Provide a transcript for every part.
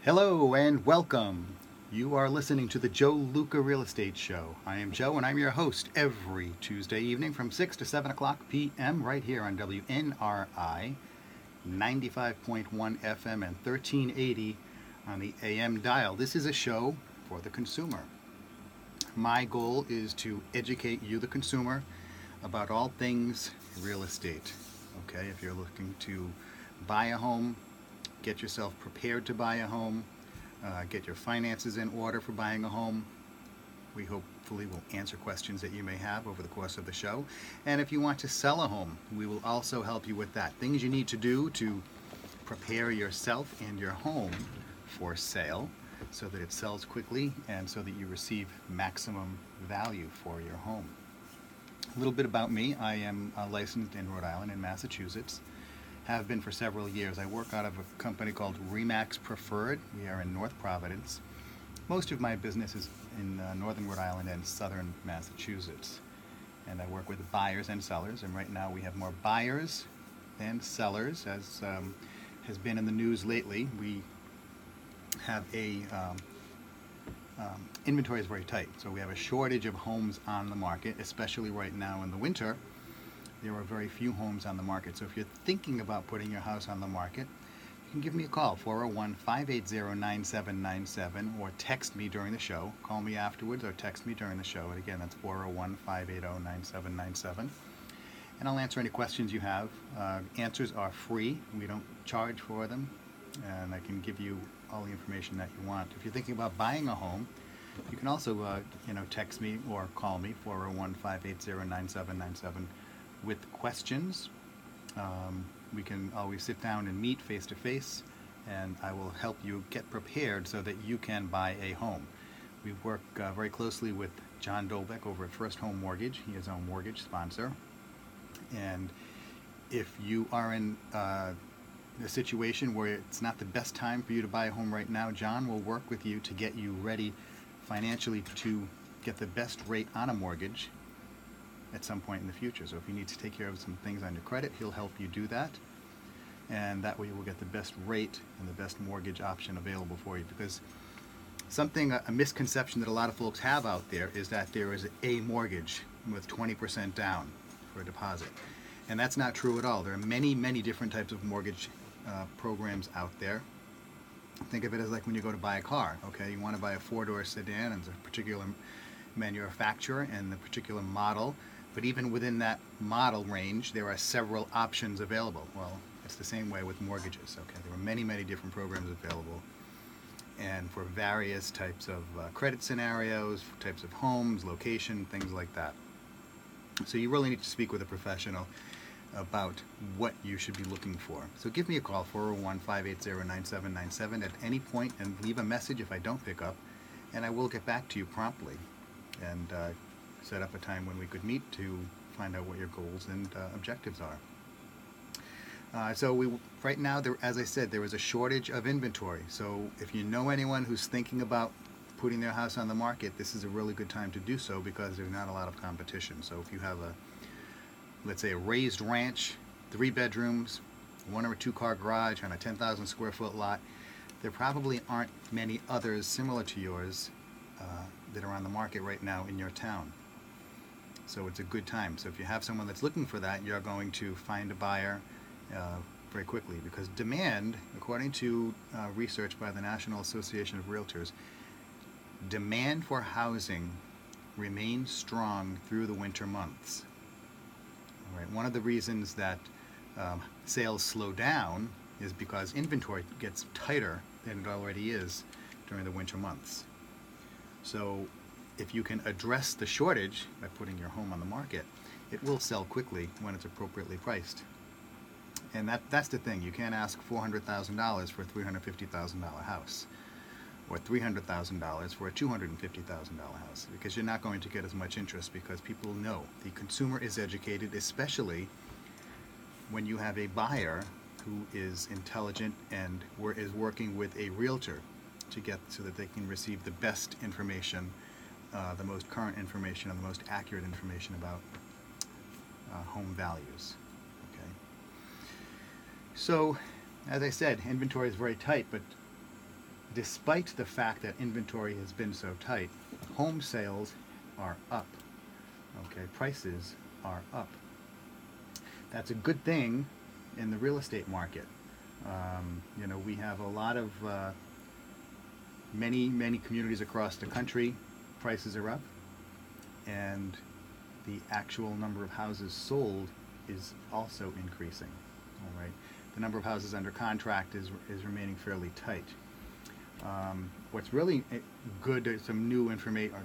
Hello and welcome. You are listening to the Luca Real Estate Show. I am Joe and I'm your host every Tuesday evening from 6 to 7 o'clock p.m. right here on WNRI 95.1 FM and 1380 on the AM dial. This is a show for the consumer. My goal is to educate you, the consumer, about all things real estate. Okay, if you're looking to buy a home, get yourself prepared to buy a home, get your finances in order for buying a home. We hopefully will answer questions that you may have over the course of the show. And if you want to sell a home, we will also help you with that. Things you need to do to prepare yourself and your home for sale so that it sells quickly and so that you receive maximum value for your home. A little bit about me. I am licensed in Rhode Island and Massachusetts. Have been for several years. I work out of a company called Remax Preferred. We are in North Providence. Most of my business is in northern Rhode Island and southern Massachusetts. And I work with buyers and sellers, and right now we have more buyers than sellers, as has been in the news lately. We have inventory is very tight, so we have a shortage of homes on the market, especially right now in the winter. There are very few homes on the market. So if you're thinking about putting your house on the market, you can give me a call, 401-580-9797, or text me during the show. Call me afterwards or text me during the show. And again, that's 401-580-9797. And I'll answer any questions you have. Answers are free. We don't charge for them. And I can give you all the information that you want. If you're thinking about buying a home, you can also text me or call me, 401-580-9797. with questions. We can always sit down and meet face to face, and I will help you get prepared so that you can buy a home. We work very closely with John Dolbeck over at First Home Mortgage. He is our mortgage sponsor. And if you are in a situation where it's not the best time for you to buy a home right now, John will work with you to get you ready financially to get the best rate on a mortgage at some point in the future. So if you need to take care of some things on your credit, he'll help you do that. And that way you will get the best rate and the best mortgage option available for you. Because a misconception that a lot of folks have out there is that there is a mortgage with 20% down for a deposit. And that's not true at all. There are many, many different types of mortgage programs out there. Think of it as like when you go to buy a car. Okay, you want to buy a four-door sedan and it's a particular manufacturer and the particular model. But even within that model range, there are several options available. Well, it's the same way with mortgages. Okay, there are many, many different programs available, and for various types of credit scenarios, types of homes, location, things like that. So you really need to speak with a professional about what you should be looking for. So give me a call, 401-580-9797 at any point, and leave a message if I don't pick up, and I will get back to you promptly and set up a time when we could meet to find out what your goals and objectives are. Right now, as I said, there is a shortage of inventory. So if you know anyone who's thinking about putting their house on the market, this is a really good time to do so because there's not a lot of competition. So if you have let's say a raised ranch, 3 bedrooms, 1 or 2 car garage on a 10,000 square foot lot, there probably aren't many others similar to yours that are on the market right now in your town. So it's a good time. So if you have someone that's looking for that, you're going to find a buyer very quickly, because demand, according to research by the National Association of Realtors, demand for housing remains strong through the winter months. All right. One of the reasons that sales slow down is because inventory gets tighter than it already is during the winter months. So if you can address the shortage by putting your home on the market, it will sell quickly when it's appropriately priced. And that's the thing. You can't ask $400,000 for a $350,000 house, or $300,000 for a $250,000 house, because you're not going to get as much interest, because people know the consumer is educated, especially when you have a buyer who is intelligent and is working with a realtor to get so that they can receive the best information, the most current information and the most accurate information about home values. Okay. So, as I said, inventory is very tight, but despite the fact that inventory has been so tight, home sales are up. Okay, prices are up. That's a good thing in the real estate market. You know, we have a lot of many communities across the country. Prices are up, and the actual number of houses sold is also increasing. All right, the number of houses under contract is remaining fairly tight. What's really good, some new information,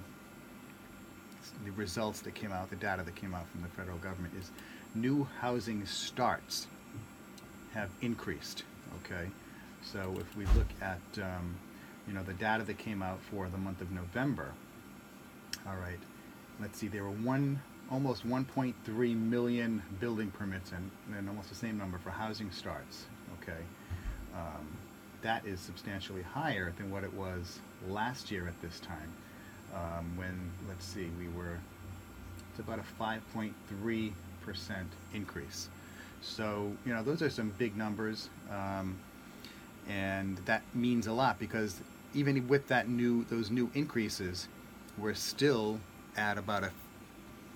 the results that came out, the data that came out from the federal government, is new housing starts have increased. Okay, so if we look at you know, the data that came out for the month of November, all right, let's see, there were almost 1.3 million building permits and almost the same number for housing starts. Okay, that is substantially higher than what it was last year at this time, when, let's see, it's about a 5.3% increase. So, you know, those are some big numbers, and that means a lot, because even with those new increases, we're still at about a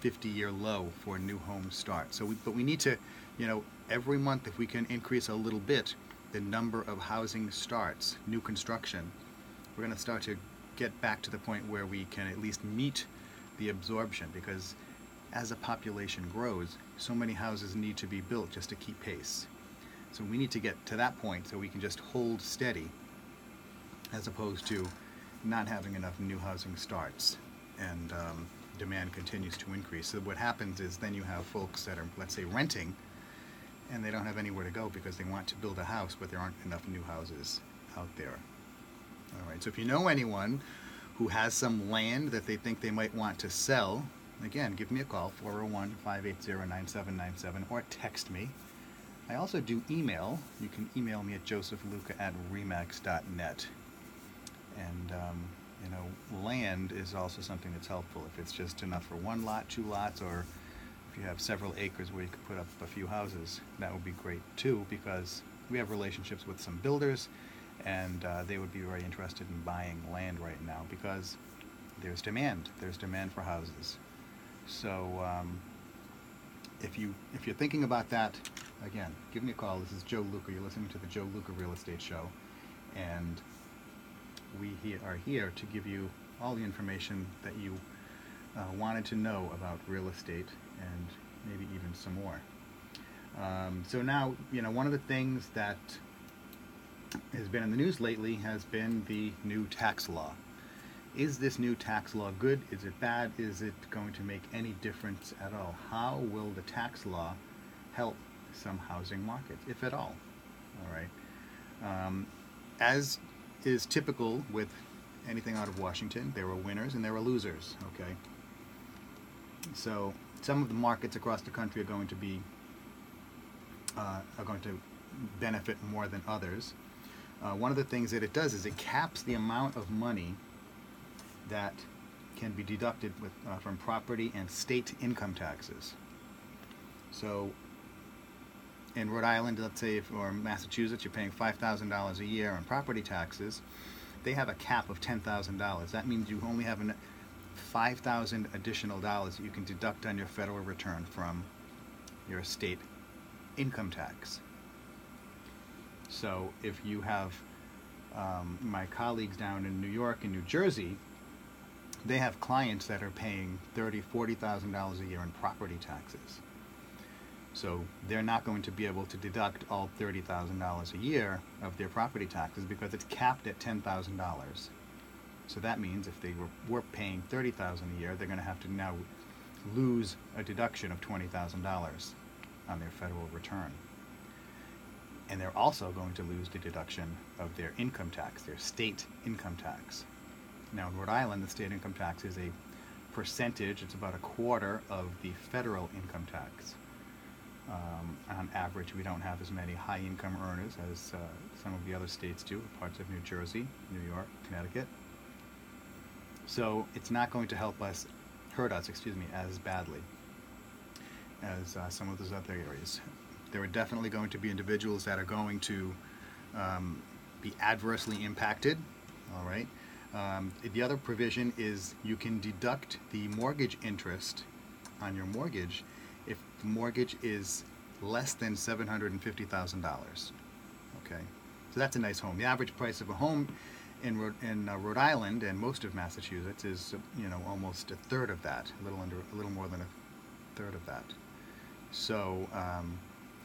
50-year low for new home starts. So, but we need to, you know, every month, if we can increase a little bit the number of housing starts, new construction, we're going to start to get back to the point where we can at least meet the absorption, because as a population grows, so many houses need to be built just to keep pace. So we need to get to that point so we can just hold steady, as opposed to not having enough new housing starts, and demand continues to increase. So what happens is then you have folks that are, let's say, renting, and they don't have anywhere to go because they want to build a house, but there aren't enough new houses out there. All right, so if you know anyone who has some land that they think they might want to sell, again, give me a call, 401-580-9797, or text me. I also do email. You can email me at josephluca@remax.net. And, you know, land is also something that's helpful. If it's just enough for one lot, two lots, or if you have several acres where you could put up a few houses, that would be great too, because we have relationships with some builders, and they would be very interested in buying land right now because there's demand. There's demand for houses. So if you're thinking about that, again, give me a call. This is Joe Luca. You're listening to the Joe Luca Real Estate Show, and we are here to give you all the information that you wanted to know about real estate, and maybe even some more. So now, you know, one of the things that has been in the news lately has been the new tax law. Is this new tax law good? Is it bad? Is it going to make any difference at all? How will the tax law help some housing markets, if at all? All right. As is typical with anything out of Washington, there were winners and there were losers. Okay. So some of the markets across the country are going to benefit more than others. One of the things that it does is it caps the amount of money that can be deducted from property and state income taxes. So in Rhode Island, let's say, or Massachusetts, you're paying $5,000 a year on property taxes. They have a cap of $10,000. That means you only have $5,000 additional dollars that you can deduct on your federal return from your state income tax. So if you have my colleagues down in New York and New Jersey, they have clients that are paying $30,000, $40,000 a year in property taxes. So they're not going to be able to deduct all $30,000 a year of their property taxes because it's capped at $10,000. So that means if they were paying $30,000 a year, they're going to have to now lose a deduction of $20,000 on their federal return. And they're also going to lose the deduction of their income tax, their state income tax. Now in Rhode Island, the state income tax is a percentage, it's about a quarter of the federal income tax. On average, we don't have as many high income earners as some of the other states do, parts of New Jersey, New York, Connecticut. So it's not going to hurt us, as badly as some of those other areas. There are definitely going to be individuals that are going to be adversely impacted All right. The other provision is you can deduct the mortgage interest on your mortgage if the mortgage is less than $750,000. Okay, so that's a nice home. The average price of a home in Rhode Island and most of Massachusetts is almost a third of that, a little more than a third of that. So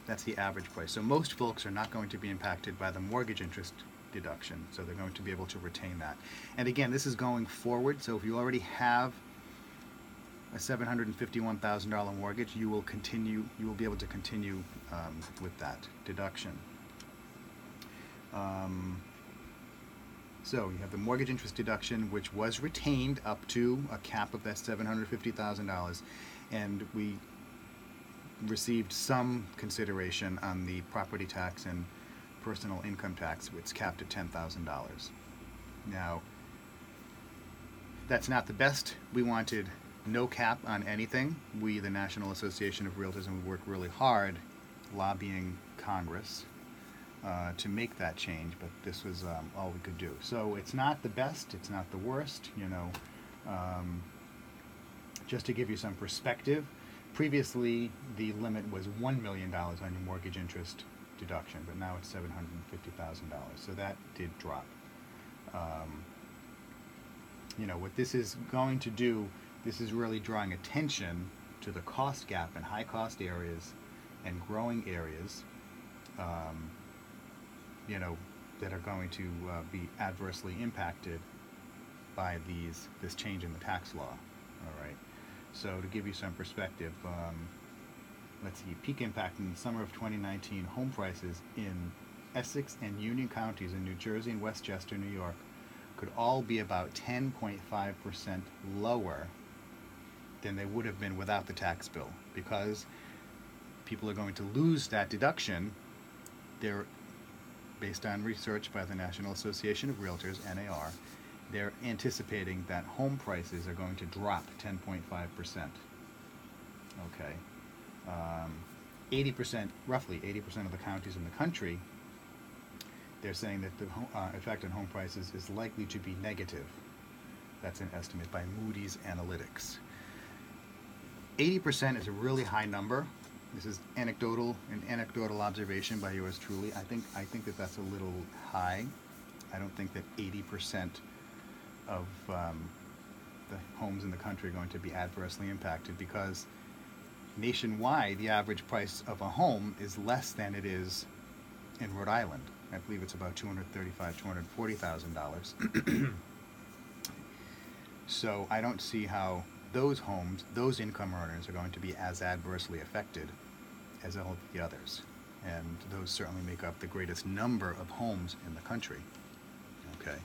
that's the average price. So most folks are not going to be impacted by the mortgage interest deduction, so they're going to be able to retain that. And again, this is going forward, so if you already have a $751,000 mortgage, you will be able to continue with that deduction. So you have the mortgage interest deduction, which was retained up to a cap of that $750,000, and we received some consideration on the property tax and personal income tax, which is capped at $10,000. Now, that's not the best. We wanted no cap on anything. We, the National Association of Realtors, and we worked really hard lobbying Congress to make that change, but this was all we could do. So it's not the best, it's not the worst, just to give you some perspective. Previously, the limit was $1 million on your mortgage interest deduction, but now it's $750,000, so that did drop. What this is going to do, this is really drawing attention to the cost gap in high cost areas and growing areas that are going to be adversely impacted by this change in the tax law. All right. So to give you some perspective, let's see, peak impact in the summer of 2019, home prices in Essex and Union counties in New Jersey and Westchester, New York, could all be about 10.5% lower than they would have been without the tax bill, because people are going to lose that deduction. They're based on research by the National Association of Realtors, NAR, they're anticipating that home prices are going to drop 10.5%. Okay. 80%, roughly 80% of the counties in the country, they're saying that the effect on home prices is likely to be negative. That's an estimate by Moody's Analytics. 80% is a really high number. This is an anecdotal observation by yours truly. I think that that's a little high. I don't think that 80% of the homes in the country are going to be adversely impacted, because nationwide the average price of a home is less than it is in Rhode Island. I believe it's about $235,000, $240,000. So I don't see how those homes, those income earners, are going to be as adversely affected as all of the others. And those certainly make up the greatest number of homes in the country. Okay.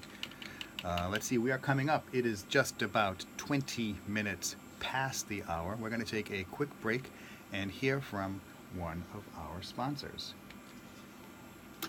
Let's see, we are coming up. It is just about 20 minutes past the hour. We're going to take a quick break and hear from one of our sponsors.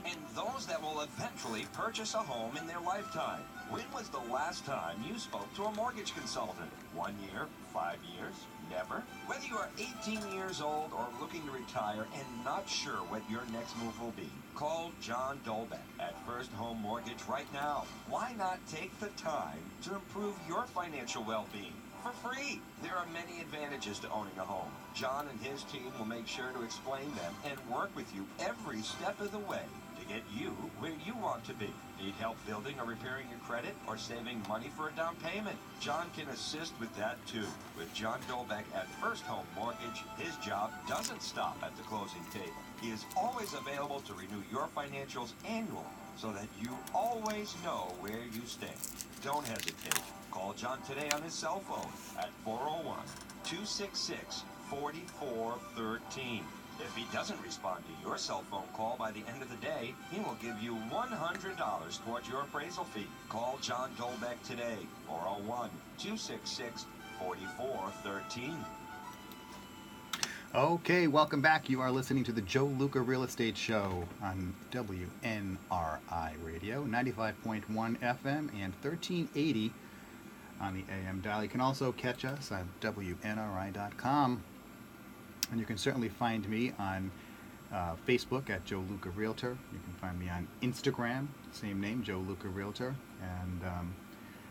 And those that will eventually purchase a home in their lifetime. When was the last time you spoke to a mortgage consultant? 1 year? 5 years? Never? Whether you are 18 years old or looking to retire and not sure what your next move will be, call John Dolbeck at First Home Mortgage right now. Why not take the time to improve your financial well-being? For free. There are many advantages to owning a home. John and his team will make sure to explain them and work with you every step of the way to get you where you want to be. Need help building or repairing your credit or saving money for a down payment? John can assist with that too. With John Dolbeck at First Home Mortgage, his job doesn't stop at the closing table. He is always available to renew your financials annually so that you always know where you stand. Don't hesitate. Call John today on his cell phone at 401-266-4413. If he doesn't respond to your cell phone call by the end of the day, he will give you $100 towards your appraisal fee. Call John Dolbeck today, 401-266-4413. Okay, welcome back. You are listening to the Joe Luca Real Estate Show on WNRI Radio, 95.1 FM and 1380 on the AM dial. You can also catch us on WNRI.com. And you can certainly find me on Facebook at Joe Luca Realtor. You can find me on Instagram, same name, Joe Luca Realtor. And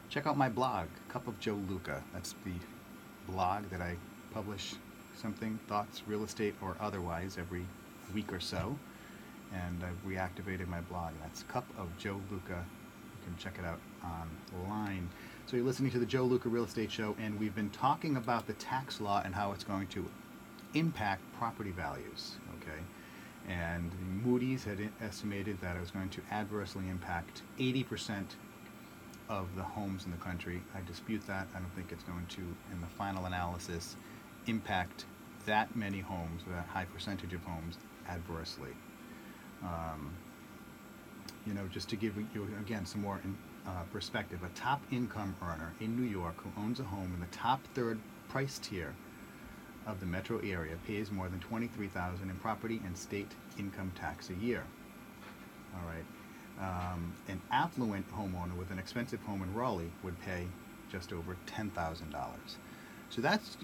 check out my blog, Cup of Joe Luca. That's the blog that I publish something, thoughts, real estate, or otherwise, every week or so. And I've reactivated my blog. That's Cup of Joe Luca. You can check it out online. So you're listening to the Joe Luca Real Estate Show, and we've been talking about the tax law and how it's going to impact property values, okay? And Moody's had estimated that it was going to adversely impact 80% of the homes in the country. I dispute that. I don't think it's going to, in the final analysis, impact that many homes, that high percentage of homes, adversely. Just to give you, again, some more perspective, a top income earner in New York who owns a home in the top third price tier of the metro area pays more than $23,000 in property and state income tax a year. All right. An affluent homeowner with an expensive home in Raleigh would pay just over $10,000. So that's,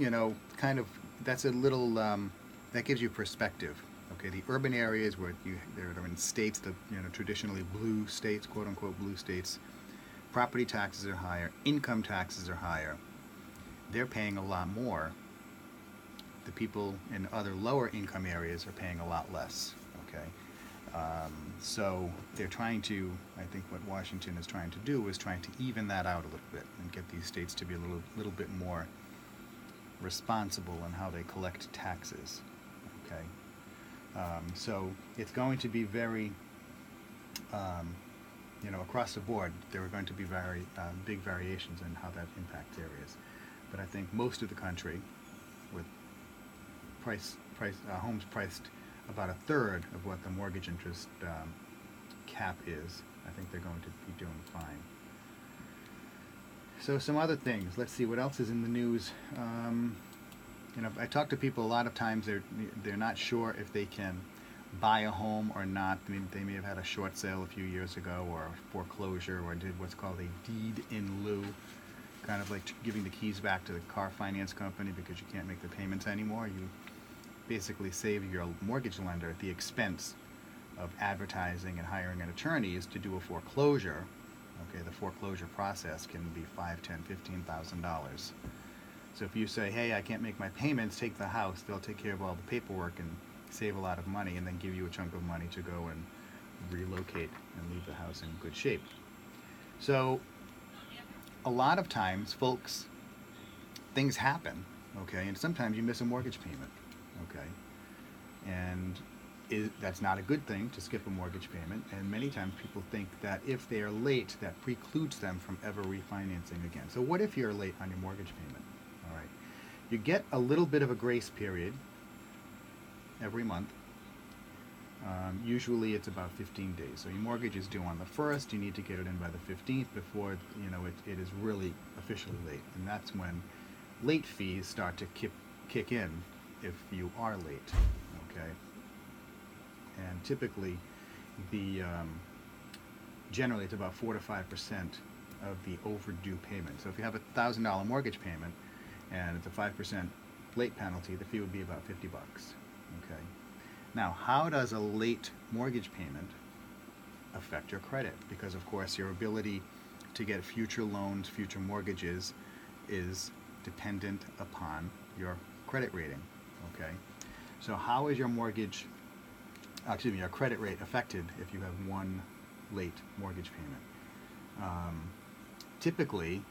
that's a little, that gives you perspective. Okay, the urban areas where they're in states that, traditionally blue states, quote unquote blue states, property taxes are higher, income taxes are higher. They're paying a lot more. The people in other lower income areas are paying a lot less. Okay, so they're trying to, I think what Washington is trying to do is trying to even that out a little bit and get these states to be a little bit more responsible in how they collect taxes. Okay. So it's going to be very, across the board, there are going to be very big variations in how that impacts areas. But I think most of the country, with homes priced about a third of what the mortgage interest cap is, I think they're going to be doing fine. So some other things. Let's see what else is in the news. I talk to people a lot of times. They're not sure if they can buy a home or not. I mean, they may have had a short sale a few years ago, or a foreclosure, or did what's called a deed in lieu, kind of like giving the keys back to the car finance company because you can't make the payments anymore. You basically save your mortgage lender at the expense of advertising and hiring an attorney to do a foreclosure. Okay, the foreclosure process can be $5,000, $10,000, $15,000. So if you say, hey, I can't make my payments, take the house, they'll take care of all the paperwork and save a lot of money and then give you a chunk of money to go and relocate and leave the house in good shape. So a lot of times, folks, things happen, okay, and sometimes you miss a mortgage payment, okay, and that's not a good thing to skip a mortgage payment, and many times people think that if they are late, that precludes them from ever refinancing again. So what if you're late on your mortgage payment? All right, you get a little bit of a grace period every month. Usually it's about 15 days. So your mortgage is due on the 1st. You need to get it in by the 15th before it is really officially late. And that's when late fees start to kick in if you are late. Okay. And typically, generally it's about 4 to 5% of the overdue payment. So if you have a $1,000 mortgage payment and it's a 5% late penalty, the fee would be about $50. Okay. Now, how does a late mortgage payment affect your credit? Because of course your ability to get future loans, future mortgages is dependent upon your credit rating. Okay. So how is your your credit rate affected if you have one late mortgage payment? Typically,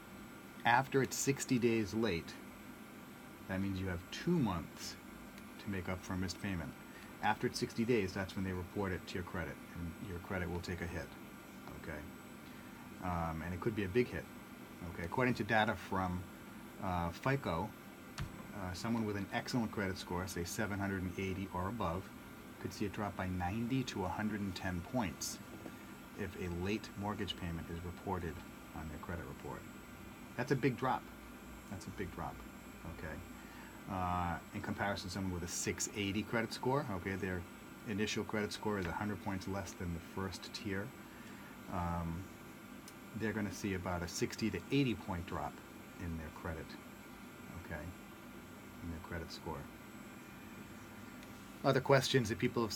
after it's 60 days late, that means you have 2 months to make up for a missed payment. After it's 60 days, that's when they report it to your credit, and your credit will take a hit. Okay, and it could be a big hit. Okay, according to data from FICO, someone with an excellent credit score, say 780 or above, could see it drop by 90 to 110 points if a late mortgage payment is reported on their credit report. That's a big drop. That's a big drop. Okay. In comparison to someone with a 680 credit score, okay, their initial credit score is 100 points less than the first tier. They're going to see about a 60 to 80 point drop in their credit, okay, in their credit score. Other questions that people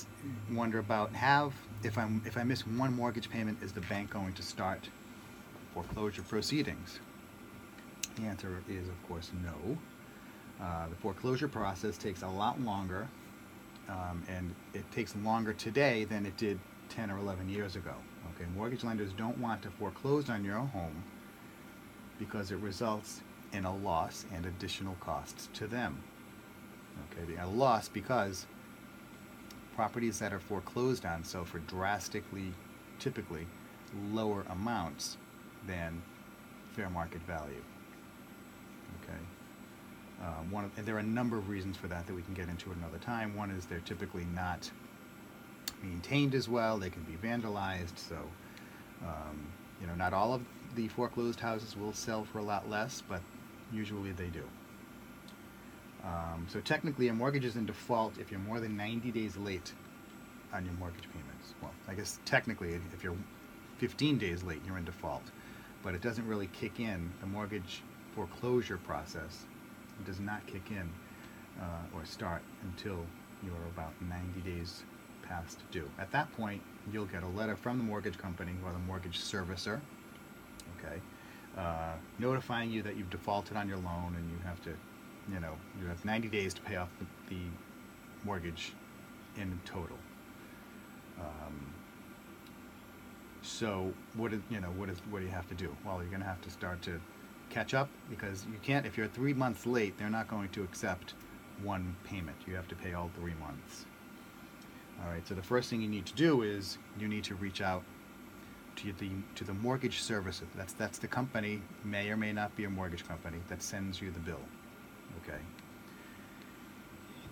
wonder about if I miss one mortgage payment, is the bank going to start foreclosure proceedings? The answer is, of course, no. The foreclosure process takes a lot longer, and it takes longer today than it did 10 or 11 years ago. Okay, mortgage lenders don't want to foreclose on your home because it results in a loss and additional costs to them. Okay, a loss because properties that are foreclosed on sell for drastically, typically, lower amounts than fair market value. Okay. And there are a number of reasons for that we can get into another time. One is they're typically not maintained as well. They can be vandalized. So, not all of the foreclosed houses will sell for a lot less, but usually they do. So technically, a mortgage is in default if you're more than 90 days late on your mortgage payments. Well, I guess technically, if you're 15 days late, you're in default. But it doesn't really kick in. The mortgage foreclosure process does not kick in or start until you're about 90 days past due. At that point, you'll get a letter from the mortgage company or the mortgage servicer, okay, notifying you that you've defaulted on your loan and you have to, you have 90 days to pay off the mortgage in total. So what do you have to do? Well, you're going to have to start to catch up, because you can't, if you're 3 months late, they're not going to accept one payment. You have to pay all 3 months. All right, so the first thing you need to do is you need to reach out to the mortgage servicer. That's the company, may or may not be a mortgage company, that sends you the bill. Okay.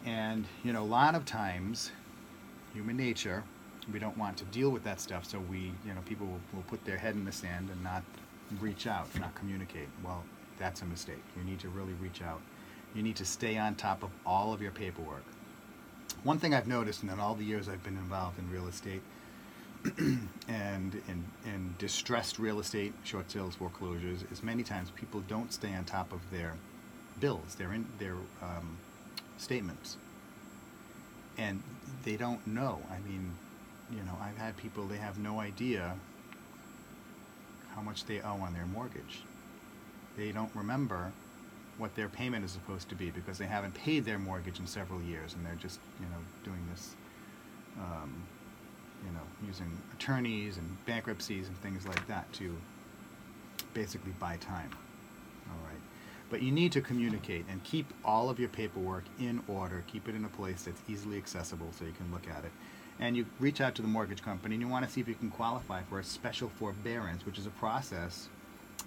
And a lot of times, human nature, we don't want to deal with that stuff, so people will put their head in the sand and not reach out, not communicate. Well, that's a mistake. You need to really reach out. You need to stay on top of all of your paperwork. One thing I've noticed in all the years I've been involved in real estate and in distressed real estate, short sales, foreclosures, is many times people don't stay on top of their bills, their statements, and they don't know. I mean, I've had people, they have no idea how much they owe on their mortgage. They don't remember what their payment is supposed to be because they haven't paid their mortgage in several years, and they're just doing this using attorneys and bankruptcies and things like that to basically buy time. All right, but you need to communicate and keep all of your paperwork in order. Keep it in a place that's easily accessible so you can look at it. And you reach out to the mortgage company and you want to see if you can qualify for a special forbearance, which is a process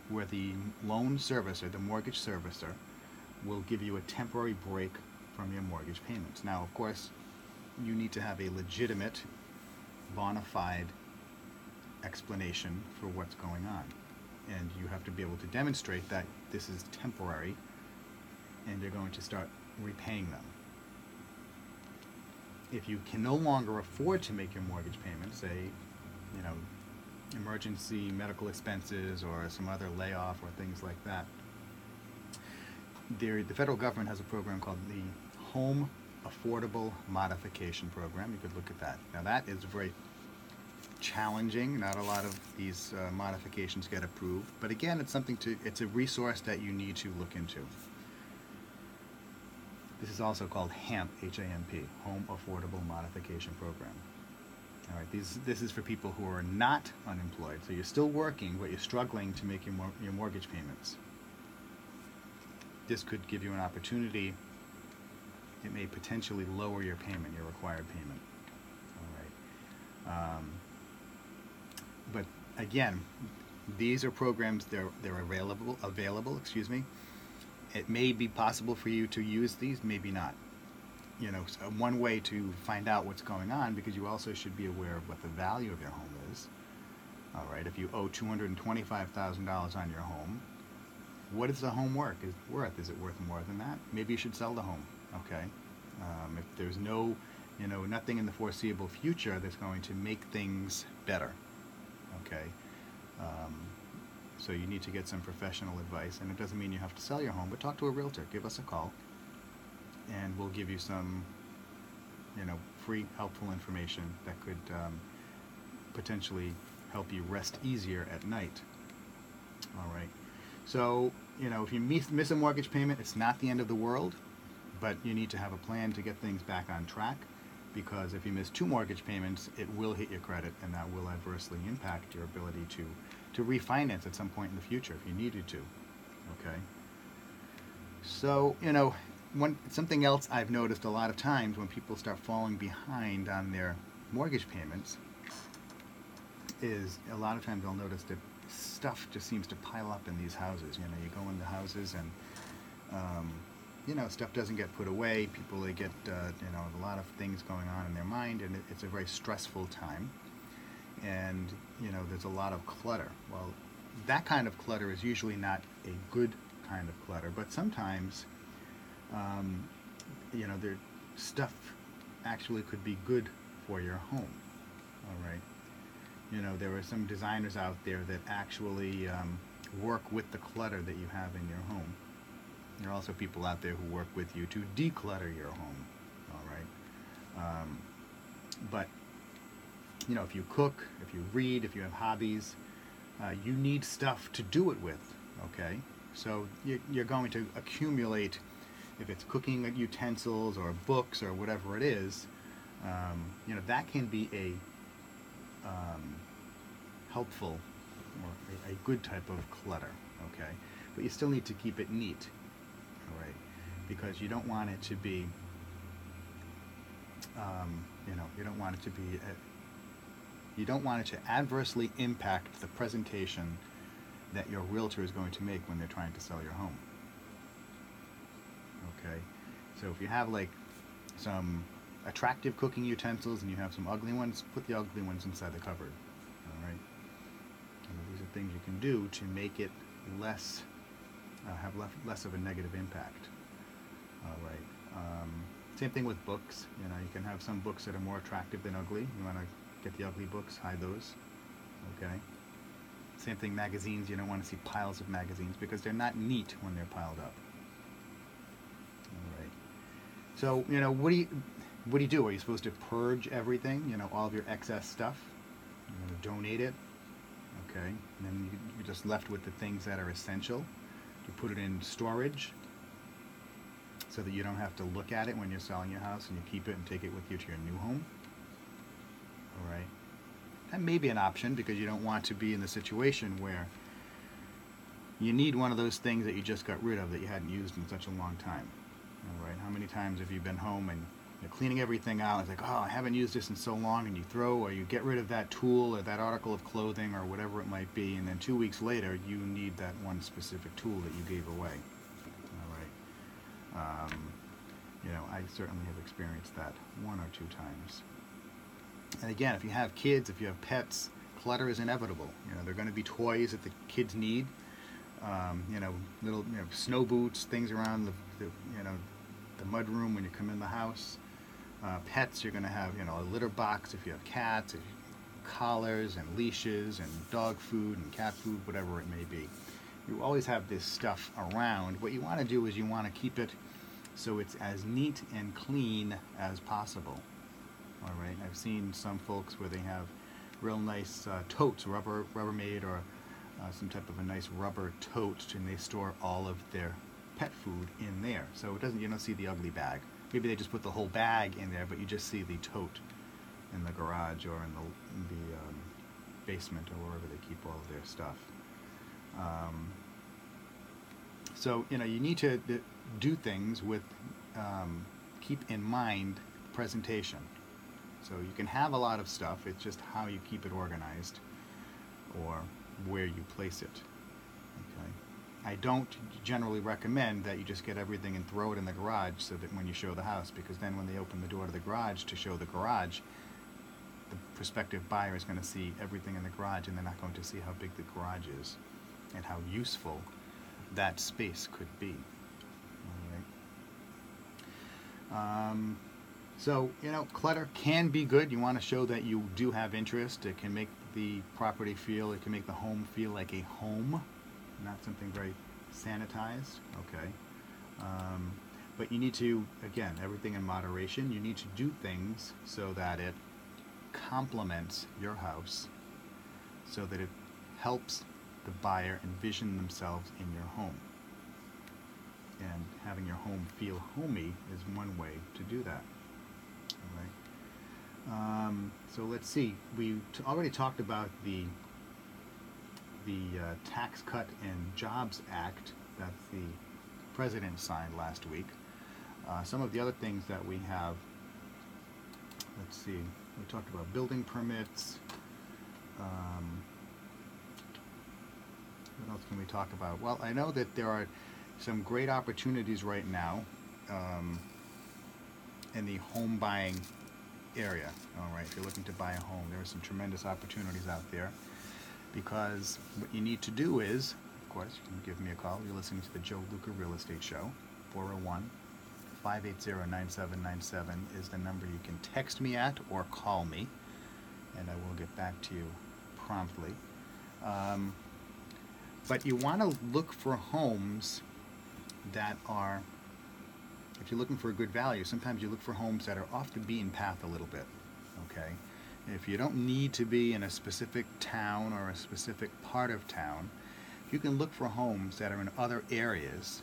where the loan servicer, the mortgage servicer, will give you a temporary break from your mortgage payments. Now, of course, you need to have a legitimate, bona fide explanation for what's going on. And you have to be able to demonstrate that this is temporary and you're going to start repaying them. If you can no longer afford to make your mortgage payments, say, emergency medical expenses or some other layoff or things like that, the federal government has a program called the Home Affordable Modification Program. You could look at that. Now that is very challenging. Not a lot of these modifications get approved, but again, it's a resource that you need to look into. This is also called HAMP, H-A-M-P, Home Affordable Modification Program. All right, this is for people who are not unemployed, so you're still working, but you're struggling to make your mortgage payments. This could give you an opportunity. It may potentially lower your payment, your required payment. All right. But again, these are programs, they're available, excuse me. It may be possible for you to use these, maybe not. So one way to find out what's going on, because you also should be aware of what the value of your home is. All right, if you owe $225,000 on your home, what is the home worth? Is it worth more than that? Maybe you should sell the home. Okay. If there's nothing in the foreseeable future that's going to make things better. Okay. So you need to get some professional advice, and it doesn't mean you have to sell your home, but talk to a realtor. Give us a call, and we'll give you some free, helpful information that could potentially help you rest easier at night. All right. So, if you miss a mortgage payment, it's not the end of the world, but you need to have a plan to get things back on track, because if you miss 2 mortgage payments, it will hit your credit, and that will adversely impact your ability to refinance at some point in the future if you needed to. Okay. So, something else I've noticed a lot of times when people start falling behind on their mortgage payments is a lot of times I'll notice that stuff just seems to pile up in these houses. You go in the houses and stuff doesn't get put away. People, they get a lot of things going on in their mind, and it's a very stressful time. And there's a lot of clutter. Well, that kind of clutter is usually not a good kind of clutter, but sometimes their stuff actually could be good for your home. All right. There are some designers out there that actually work with the clutter that you have in your home. There are also people out there who work with you to declutter your home. All right. But if you cook, if you read, if you have hobbies, you need stuff to do it with. Okay. So you're going to accumulate, if it's cooking utensils or books or whatever it is, that can be a helpful or a good type of clutter, okay? But you still need to keep it neat, all right? Because you don't want it to be, you don't want it to be, you don't want it to adversely impact the presentation that your realtor is going to make when they're trying to sell your home, okay? So if you have like some attractive cooking utensils and you have some ugly ones, put the ugly ones inside the cupboard. All right. These are things you can do to make it less, have less of a negative impact. All right. Same thing with books. You can have some books that are more attractive than ugly. You want to get the ugly books, hide those. Okay. Same thing, magazines. You don't want to see piles of magazines because they're not neat when they're piled up. All right. So what do you do? Are you supposed to purge everything? All of your excess stuff? You're going to donate it? Okay. And then you're just left with the things that are essential. You put it in storage so that you don't have to look at it when you're selling your house, and you keep it and take it with you to your new home. All right. That may be an option because you don't want to be in the situation where you need one of those things that you just got rid of that you hadn't used in such a long time. All right. How many times have you been home and you're cleaning everything out? It's like, oh, I haven't used this in so long, and you throw or you get rid of that tool or that article of clothing or whatever it might be, and then 2 weeks later you need that one specific tool that you gave away. All right. I certainly have experienced that 1 or 2 times. And again, if you have kids, if you have pets, clutter is inevitable. There are going to be toys that the kids need. Little snow boots, things around the mud room when you come in the house. Pets, you're going to have a litter box if you have cats, collars and leashes and dog food and cat food, whatever it may be. You always have this stuff around. What you want to do is you want to keep it so it's as neat and clean as possible. All right. I've seen some folks where they have real nice totes, Rubbermaid, or some type of a nice rubber tote, and they store all of their pet food in there. So it doesn't, you don't see the ugly bag. Maybe they just put the whole bag in there, but you just see the tote in the garage or in the basement or wherever they keep all of their stuff. So you need to do things with keep in mind presentation. So you can have a lot of stuff, it's just how you keep it organized or where you place it. Okay. I don't generally recommend that you just get everything and throw it in the garage so that when you show the house, because then when they open the door to the garage to show the garage, the prospective buyer is going to see everything in the garage, and they're not going to see how big the garage is and how useful that space could be. All right. So, clutter can be good. You want to show that you do have interest. It can make the property feel, it can make the home feel like a home, not something very sanitized. Okay. But you need to, again, everything in moderation. You need to do things so that it complements your house, so that it helps the buyer envision themselves in your home. And having your home feel homey is one way to do that. All right. So let's see. We already talked about the Tax Cut and Jobs Act that the President signed last week. Some of the other things that we have, let's see, we talked about building permits. What else can we talk about? Well, I know that there are some great opportunities right now in the home buying area. All right, if you're looking to buy a home, there are some tremendous opportunities out there, because what you need to do is, of course, you can give me a call. You're listening to the Joe Luca Real Estate Show. 401-580-9797 is the number you can text me at or call me, and I will get back to you promptly. But you want to look for homes that are, if you're looking for a good value, sometimes you look for homes that are off the beaten path a little bit, okay? If you don't need to be in a specific town or a specific part of town, you can look for homes that are in other areas,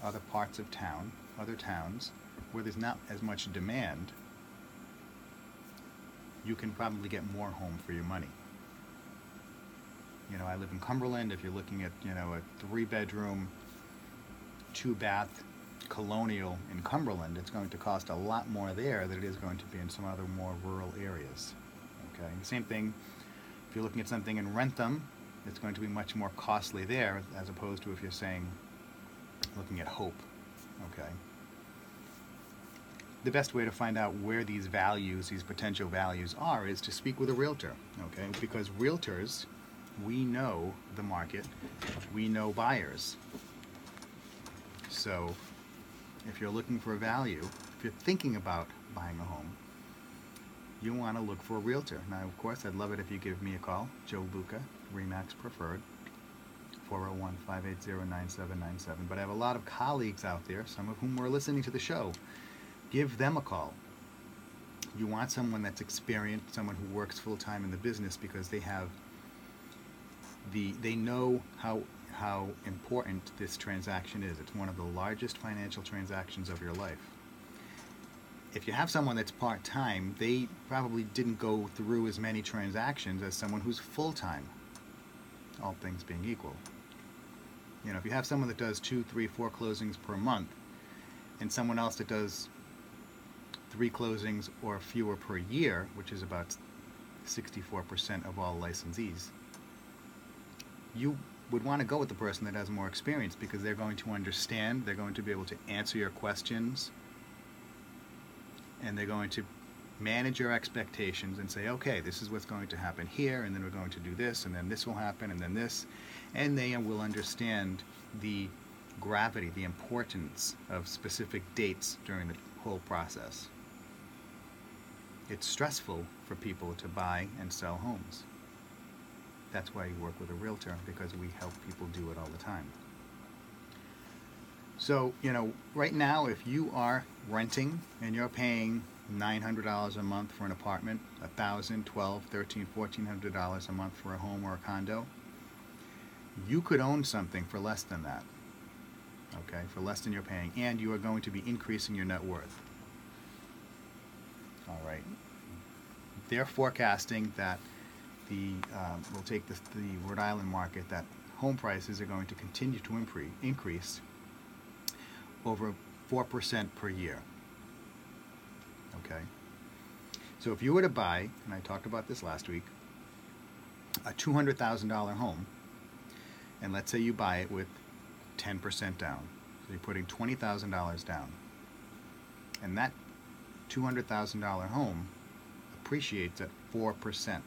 other parts of town, other towns, where there's not as much demand. You can probably get more home for your money. You know, I live in Cumberland. If you're looking at, you know, a 3-bedroom, 2-bath colonial in Cumberland, it's going to cost a lot more there than it is going to be in some other more rural areas. Okay, the same thing if you're looking at something in Rentham, it's going to be much more costly there as opposed to if you're saying looking at Hope. Okay, the best way to find out where these values, these potential values are, is to speak with a realtor. Okay, because realtors, we know the market, we know buyers. So if you're looking for a value, if you're thinking about buying a home, you want to look for a realtor. Now, of course, I'd love it if you give me a call, Joe Luca, RE/MAX Preferred, 401-580-9797. But I have a lot of colleagues out there, some of whom are listening to the show. Give them a call. You want someone that's experienced, someone who works full-time in the business, because they have they know how important this transaction is. It's one of the largest financial transactions of your life. If you have someone that's part-time, they probably didn't go through as many transactions as someone who's full-time, all things being equal. You know, if you have someone that does 2, 3, 4 closings per month, and someone else that does 3 closings or fewer per year, which is about 64% of all licensees, you would want to go with the person that has more experience, because they're going to understand, they're going to be able to answer your questions, and they're going to manage your expectations and say, okay, this is what's going to happen here, and then we're going to do this, and then this will happen, and then this, and they will understand the gravity, the importance of specific dates during the whole process. It's stressful for people to buy and sell homes. That's why you work with a realtor, because we help people do it all the time. So, you know, right now, if you are renting and you're paying $900 a month for an apartment, $1,000, $1,200, $1,300, $1,400 a month for a home or a condo, you could own something for less than that. Okay, for less than you're paying, and you are going to be increasing your net worth. All right. They're forecasting that we'll take the Rhode Island market, that home prices are going to continue to increase over 4% per year. Okay? So if you were to buy, and I talked about this last week, a $200,000 home, and let's say you buy it with 10% down, so you're putting $20,000 down, and that $200,000 home appreciates at 4%.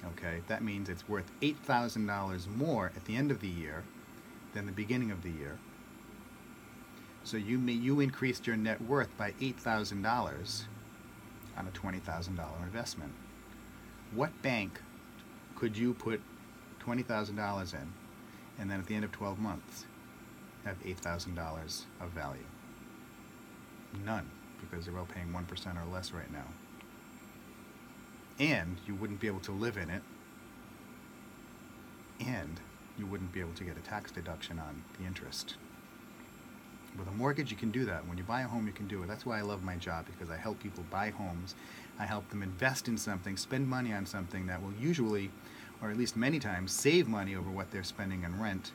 Okay, that means it's worth $8,000 more at the end of the year than the beginning of the year. So you increased your net worth by $8,000 on a $20,000 investment. What bank could you put $20,000 in, and then at the end of 12 months, have $8,000 of value. None, because they're all paying 1% or less right now. And you wouldn't be able to live in it, and you wouldn't be able to get a tax deduction on the interest. With a mortgage, you can do that. When you buy a home, you can do it. That's why I love my job, because I help people buy homes. I help them invest in something, spend money on something that will usually, or at least many times, save money over what they're spending on rent.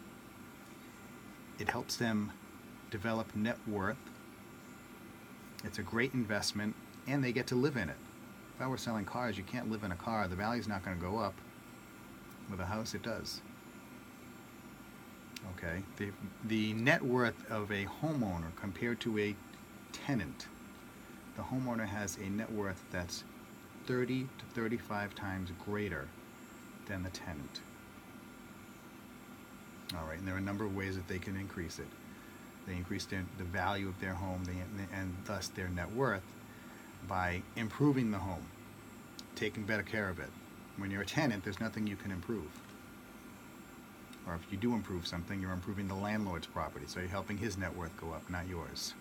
It helps them develop net worth. It's a great investment, and they get to live in it. If I were selling cars, you can't live in a car. The value's not going to go up. With a house, it does. Okay, the net worth of a homeowner compared to a tenant, the homeowner has a net worth that's 30 to 35 times greater than the tenant. All right, and there are a number of ways that they can increase it. They increase the value of their home and thus their net worth by improving the home, taking better care of it. When you're a tenant, there's nothing you can improve. Or if you do improve something, you're improving the landlord's property, so you're helping his net worth go up, not yours.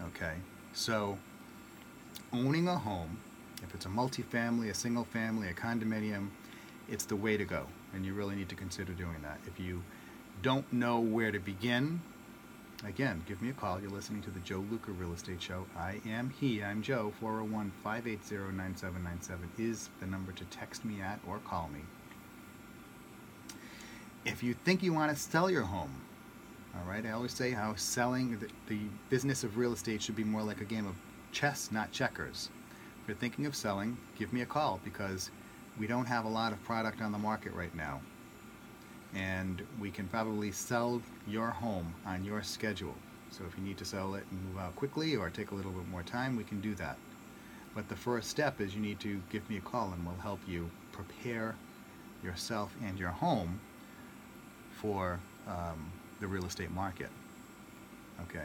Okay, so owning a home, if it's a multifamily, a single family, a condominium, it's the way to go, and you really need to consider doing that. If you don't know where to begin, again, give me a call. You're listening to the Joe Luca Real Estate Show. I'm Joe. 401-580-9797 is the number to text me at or call me. If you think you want to sell your home, all right, I always say how selling, the business of real estate should be more like a game of chess, not checkers. If you're thinking of selling, give me a call, because we don't have a lot of product on the market right now. And we can probably sell your home on your schedule. So if you need to sell it and move out quickly or take a little bit more time, we can do that. But the first step is you need to give me a call, and we'll help you prepare yourself and your home for the real estate market. Okay,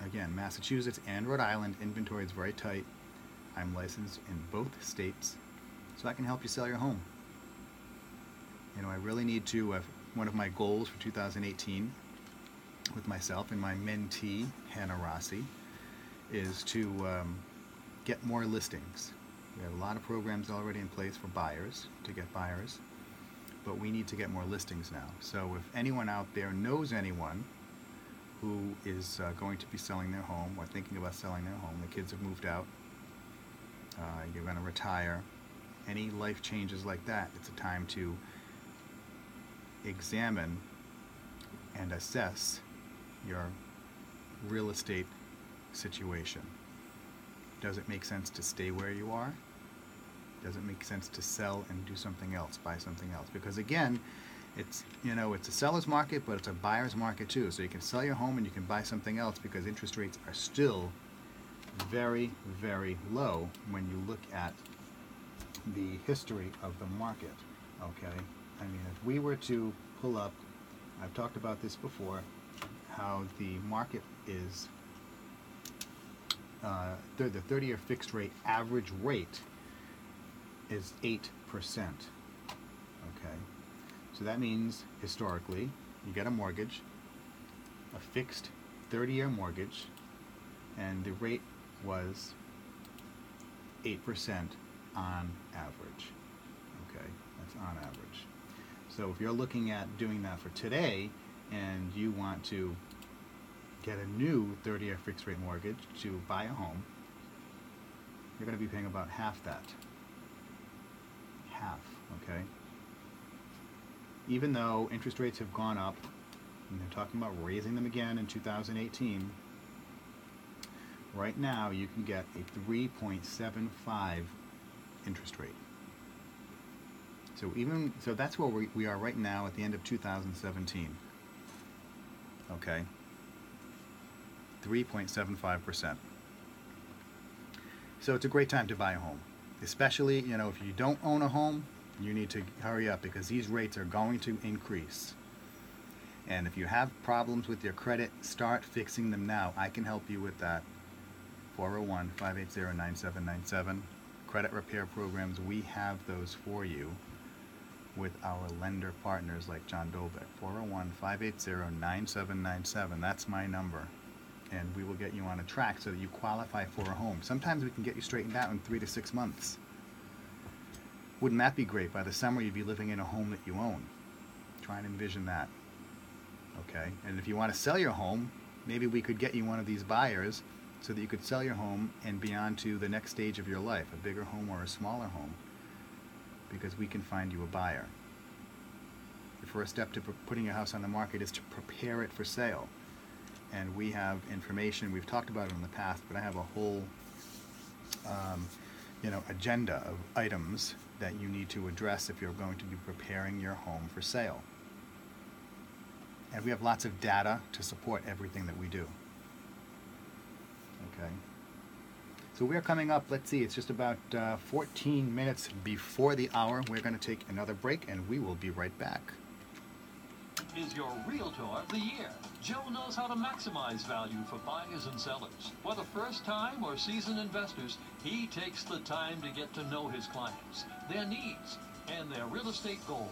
again, Massachusetts and Rhode Island, inventory is very tight. I'm licensed in both states, so I can help you sell your home. You know, I really need to, one of my goals for 2018 with myself and my mentee, Hannah Rossi, is to get more listings. We have a lot of programs already in place for buyers, to get buyers, but we need to get more listings now. So if anyone out there knows anyone who is going to be selling their home or thinking about selling their home, the kids have moved out, you're going to retire, any life changes like that, it's a time to examine and assess your real estate situation. Does it make sense to stay where you are? Does it make sense to sell and do something else, buy something else? Because again, it's, you know, it's a seller's market, but it's a buyer's market too. So you can sell your home and you can buy something else, because interest rates are still very, very low when you look at the history of the market. Okay, I mean, if we were to pull up, I've talked about this before, how the market is, the 30-year fixed rate average rate is 8%. Okay, so that means historically you get a mortgage, a fixed 30-year mortgage, and the rate was 8% on average. Okay, that's on average. So if you're looking at doing that for today and you want to get a new 30-year fixed rate mortgage to buy a home, you're going to be paying about half that. Half, okay? Even though interest rates have gone up, and they're talking about raising them again in 2018, right now you can get a 3.75 interest rate. So that's where we are right now at the end of 2017. Okay, 3.75%. So it's a great time to buy a home, especially, you know, if you don't own a home, you need to hurry up, because these rates are going to increase. And if you have problems with your credit, start fixing them now. I can help you with that. 401-580-9797. Credit repair programs, we have those for you. with our lender partners like John Dolbeck. 401-580-9797. That's my number. And we will get you on a track so that you qualify for a home. Sometimes we can get you straightened out in 3 to 6 months. Wouldn't that be great? By the summer, you'd be living in a home that you own. Try and envision that. Okay? And if you want to sell your home, maybe we could get you one of these buyers so that you could sell your home and be on to the next stage of your life, a bigger home or a smaller home, because we can find you a buyer. The first step to putting your house on the market is to prepare it for sale. And we have information, we've talked about it in the past, but I have a whole agenda of items that you need to address if you're going to be preparing your home for sale. And we have lots of data to support everything that we do. Okay. So we're coming up, let's see, it's just about 14 minutes before the hour. We're going to take another break and we will be right back. Is your Realtor of the Year. Joe knows how to maximize value for buyers and sellers. Whether first-time or seasoned investors, he takes the time to get to know his clients, their needs, and their real estate goals.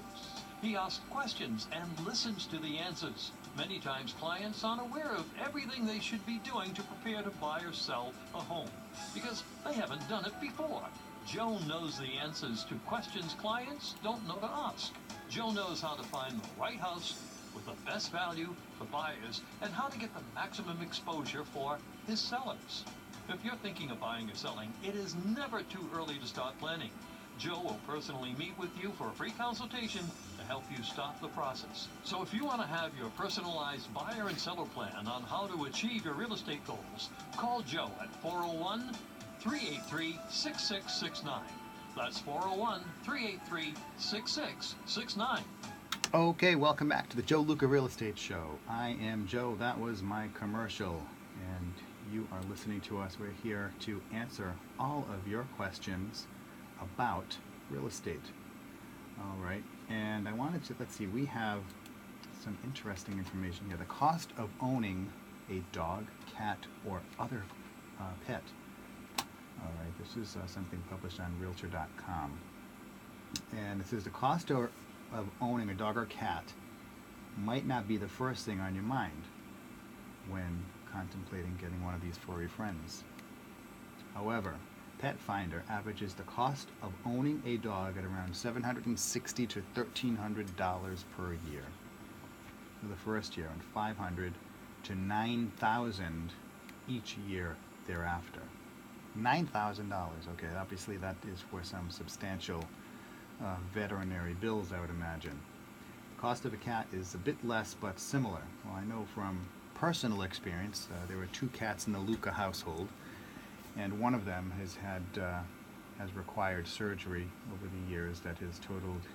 He asks questions and listens to the answers. Many times clients aren't aware of everything they should be doing to prepare to buy or sell a home because they haven't done it before. Joe knows the answers to questions clients don't know to ask. Joe knows how to find the right house with the best value for buyers and how to get the maximum exposure for his sellers. If you're thinking of buying or selling, it is never too early to start planning. Joe will personally meet with you for a free consultation to help you start the process. So if you want to have your personalized buyer and seller plan on how to achieve your real estate goals, call Joe at 401-383-6669. That's 401-383-6669. Okay, welcome back to the Joe Luca Real Estate Show. I am Joe. That was my commercial. And you are listening to us. We're here to answer all of your questions about real estate. All right. And I wanted to, let's see, we have some interesting information here. The cost of owning a dog, cat, or other pet. All right. This is something published on Realtor.com. And it says the cost of owning a dog or cat might not be the first thing on your mind when contemplating getting one of these furry friends. However, Pet Finder averages the cost of owning a dog at around $760 to $1,300 per year for the first year, and $500 to $9,000 each year thereafter. $9,000. Okay, obviously that is for some substantial veterinary bills, I would imagine. The cost of a cat is a bit less, but similar. Well, I know from personal experience, there were 2 cats in the Luca household, and one of them has required surgery over the years that has totaled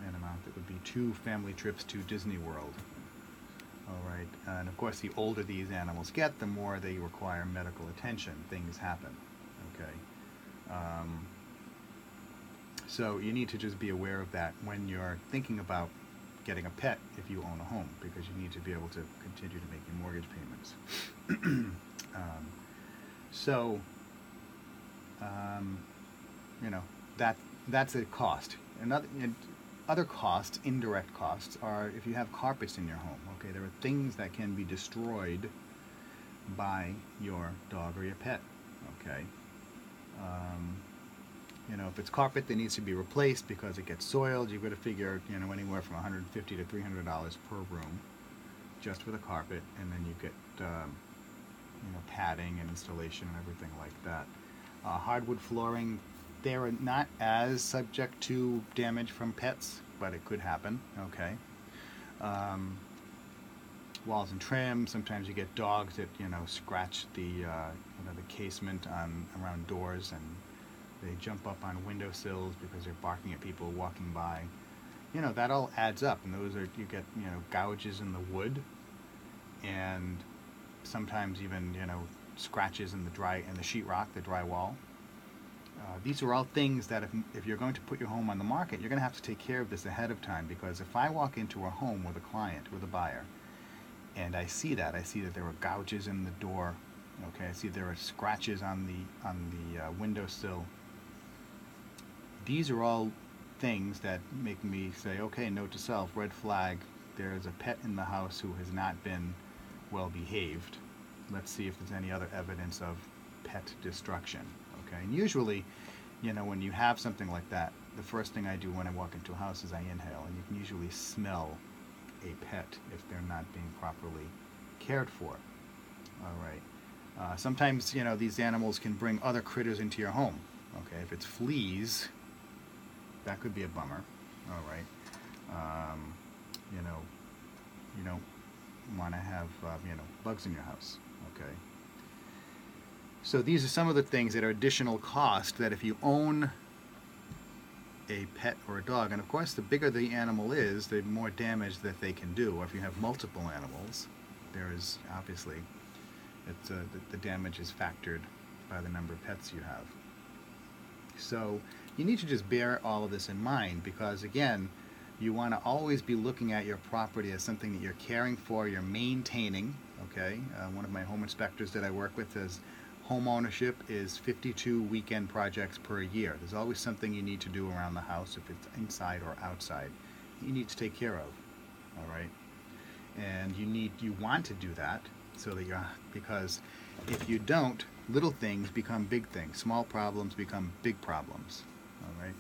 an amount that would be 2 family trips to Disney World. All right, and of course, the older these animals get, the more they require medical attention. Things happen. Okay. So you need to just be aware of that when you're thinking about getting a pet if you own a home, because you need to be able to continue to make your mortgage payments. That's a cost. Other costs, indirect costs, are if you have carpets in your home. Okay, there are things that can be destroyed by your dog or your pet. Okay. If it's carpet that needs to be replaced because it gets soiled, you've got to figure, anywhere from $150 to $300 per room just for the carpet, and then you get, padding and installation and everything like that. Hardwood flooring, they're not as subject to damage from pets, but it could happen. Okay. Walls and trim, sometimes you get dogs that, scratch the casement around doors, and they jump up on windowsills because they're barking at people walking by. That all adds up, and you get, gouges in the wood, and sometimes even, scratches in the sheetrock, the drywall. These are all things that if you're going to put your home on the market, you're going to have to take care of this ahead of time, because if I walk into a home with a client, with a buyer, and I see that there are gouges in the door, okay, I see there are scratches on the windowsill. These are all things that make me say, okay, note to self, red flag, there is a pet in the house who has not been well behaved. Let's see if there's any other evidence of pet destruction. Okay, and usually, you know, when you have something like that, the first thing I do when I walk into a house is I inhale, and you can usually smell a pet if they're not being properly cared for. All right. Sometimes, you know, these animals can bring other critters into your home. Okay, if it's fleas, that could be a bummer. All right. You know, you don't want to have you know, bugs in your house. Okay. So these are some of the things that are additional cost that if you own a pet or a dog, and of course the bigger the animal is, the more damage that they can do. Or if you have multiple animals, there is obviously the damage is factored by the number of pets you have. So you need to just bear all of this in mind, because again, you want to always be looking at your property as something that you're caring for, you're maintaining. Okay, one of my home inspectors that I work with says home ownership is 52 weekend projects per year. There's always something you need to do around the house, if it's inside or outside, you need to take care of. All right, and you want to do that so that because if you don't, little things become big things. Small problems become big problems. All right,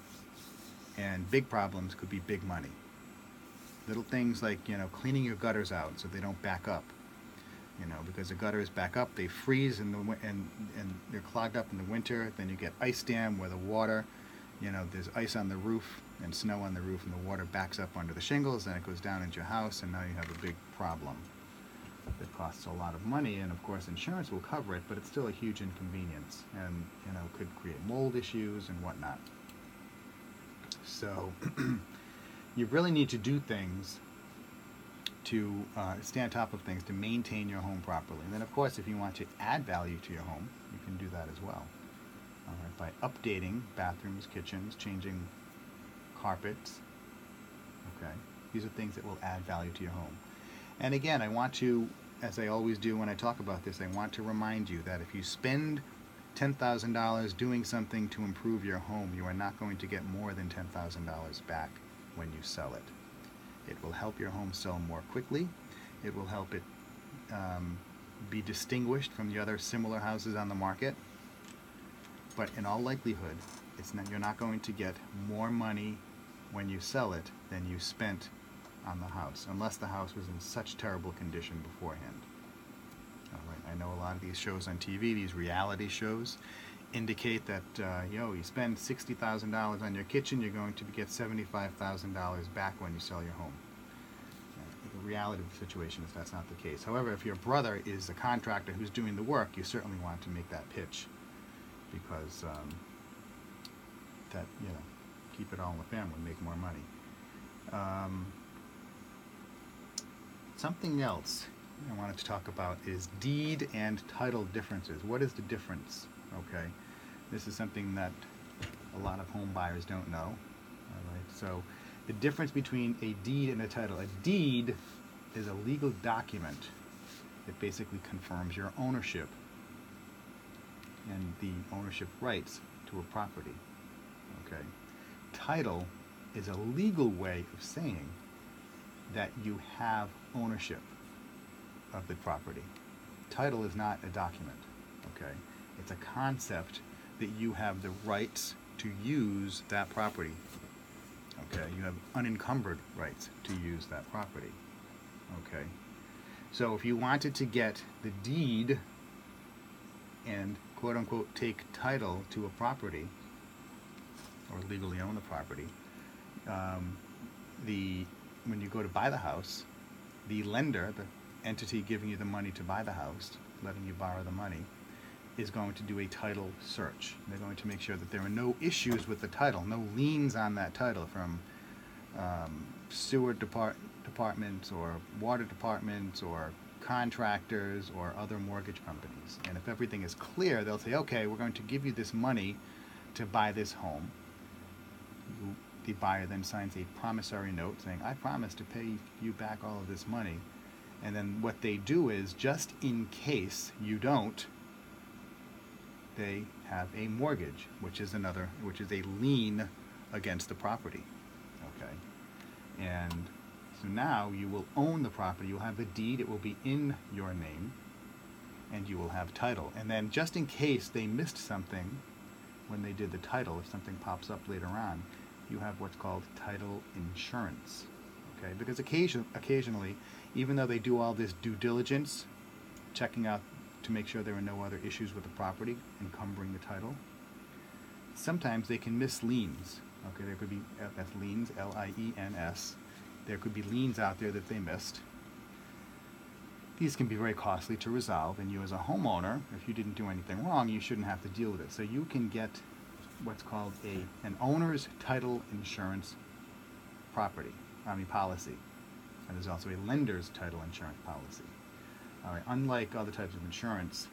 and big problems could be big money. Little things like, you know, cleaning your gutters out so they don't back up. You know, because the gutters back up, they freeze and they're clogged up in the winter. Then you get ice dam where the water, you know, there's ice on the roof and snow on the roof, and the water backs up under the shingles, and it goes down into your house, and now you have a big problem. It costs a lot of money, and of course insurance will cover it, but it's still a huge inconvenience, and you know, could create mold issues and whatnot. So you really need to do things to stay on top of things, to maintain your home properly. And then of course, if you want to add value to your home, you can do that as well. All right, by updating bathrooms, kitchens, changing carpets. Okay, these are things that will add value to your home. And again, I want to, as I always do when I talk about this, I want to remind you that if you spend $10,000 doing something to improve your home, you are not going to get more than $10,000 back when you sell it. It will help your home sell more quickly. It will help it be distinguished from the other similar houses on the market. But in all likelihood, you're not going to get more money when you sell it than you spent on the house, unless the house was in such terrible condition beforehand. All right, I know a lot of these shows on TV, these reality shows, indicate that you spend $60,000 on your kitchen, you're going to get $75,000 back when you sell your home. The reality of the situation is that's not the case. However, if your brother is a contractor who's doing the work, you certainly want to make that pitch, because that, you know, keep it all in the family, make more money. Something else I wanted to talk about is deed and title differences. What is the difference? Okay, this is something that a lot of home buyers don't know. All right, so the difference between a deed and a title. A deed is a legal document that basically confirms your ownership and the ownership rights to a property. Okay, title is a legal way of saying that you have ownership of the property. Title is not a document. Okay, it's a concept that you have the rights to use that property. Okay, you have unencumbered rights to use that property. Okay, so if you wanted to get the deed and quote-unquote take title to a property, or legally own the property, when you go to buy the house, the lender, the entity giving you the money to buy the house, letting you borrow the money, is going to do a title search. They're going to make sure that there are no issues with the title, no liens on that title from sewer departments or water departments or contractors or other mortgage companies. And if everything is clear, they'll say, okay, we're going to give you this money to buy this home. The buyer then signs a promissory note saying, I promise to pay you back all of this money. And then what they do is, just in case you don't, they have a mortgage, which is a lien against the property. Okay, and so now you will own the property. You'll have the deed. It will be in your name, and you will have title. And then, just in case they missed something when they did the title, if something pops up later on, you have what's called title insurance. Okay, because occasionally, even though they do all this due diligence, checking out to make sure there are no other issues with the property, encumbering the title, sometimes they can miss liens. Okay, there could be, that's liens, L-I-E-N-S. There could be liens out there that they missed. These can be very costly to resolve, and you as a homeowner, if you didn't do anything wrong, you shouldn't have to deal with it. So you can get what's called an owner's title insurance policy. And there's also a lender's title insurance policy. All right, unlike other types of insurance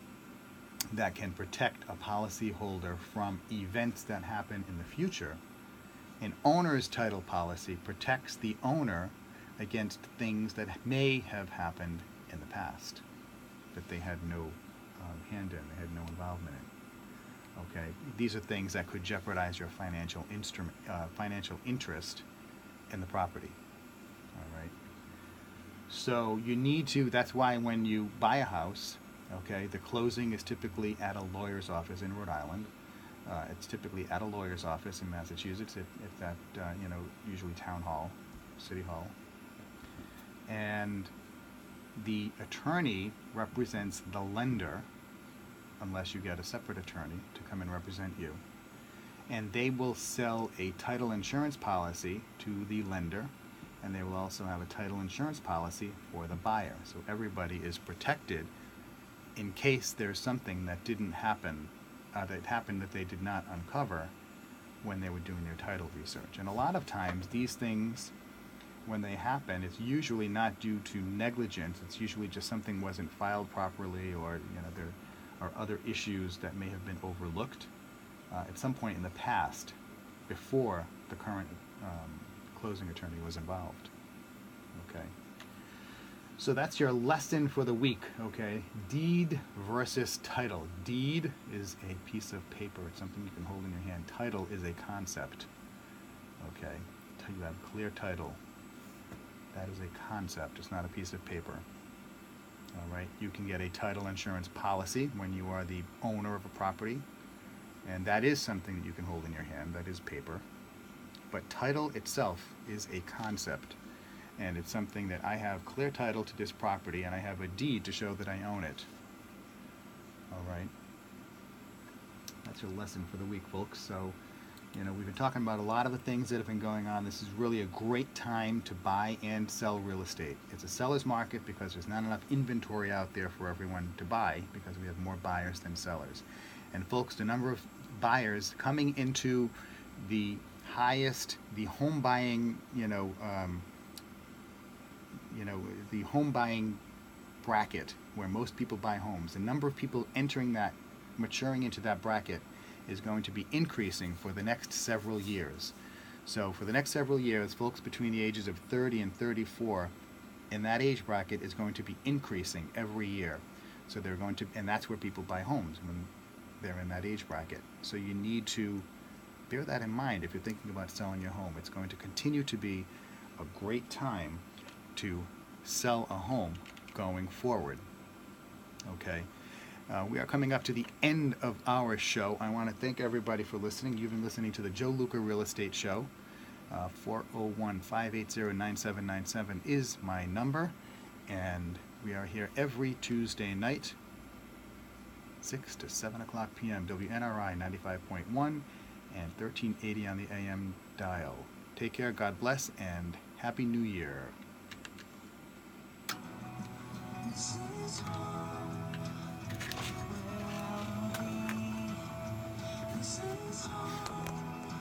that can protect a policyholder from events that happen in the future, an owner's title policy protects the owner against things that may have happened in the past that they had no hand in, they had no involvement in. Okay, these are things that could jeopardize your financial interest in the property. All right. So you need to. That's why when you buy a house, okay, the closing is typically at a lawyer's office in Rhode Island. It's typically at a lawyer's office in Massachusetts. It's at usually town hall, city hall, and the attorney represents the lender, unless you get a separate attorney to come and represent you. And they will sell a title insurance policy to the lender, and they will also have a title insurance policy for the buyer. So everybody is protected in case there's something that didn't happen, that they did not uncover when they were doing their title research. And a lot of times these things, when they happen, it's usually not due to negligence. It's usually just something wasn't filed properly, or there are other issues that may have been overlooked at some point in the past before the current closing attorney was involved. Okay. So that's your lesson for the week. Okay. Deed versus title. Deed is a piece of paper. It's something you can hold in your hand. Title is a concept. Okay. You have clear title. That is a concept. It's not a piece of paper. All right. You can get a title insurance policy when you are the owner of a property, and that is something that you can hold in your hand. That is paper. But title itself is a concept, and it's something that I have clear title to this property, and I have a deed to show that I own it. All right. That's your lesson for the week, folks. So, we've been talking about a lot of the things that have been going on. This is really a great time to buy and sell real estate. It's a seller's market because there's not enough inventory out there for everyone to buy, because we have more buyers than sellers. And folks, the number of buyers coming into the home buying, the home buying bracket where most people buy homes, the number of people entering that, maturing into that bracket, is going to be increasing for the next several years. So for the next several years, folks between the ages of 30 and 34 in that age bracket is going to be increasing every year. So they're going to, and that's where people buy homes, when they're in that age bracket. So you need to bear that in mind if you're thinking about selling your home. It's going to continue to be a great time to sell a home going forward. Okay. We are coming up to the end of our show. I want to thank everybody for listening. You've been listening to the Joe Luca Real Estate Show. 401-580-9797 is my number. And we are here every Tuesday night, 6 to 7 o'clock p.m. WNRI 95.1 and 1380 on the AM dial. Take care, God bless, and Happy New Year.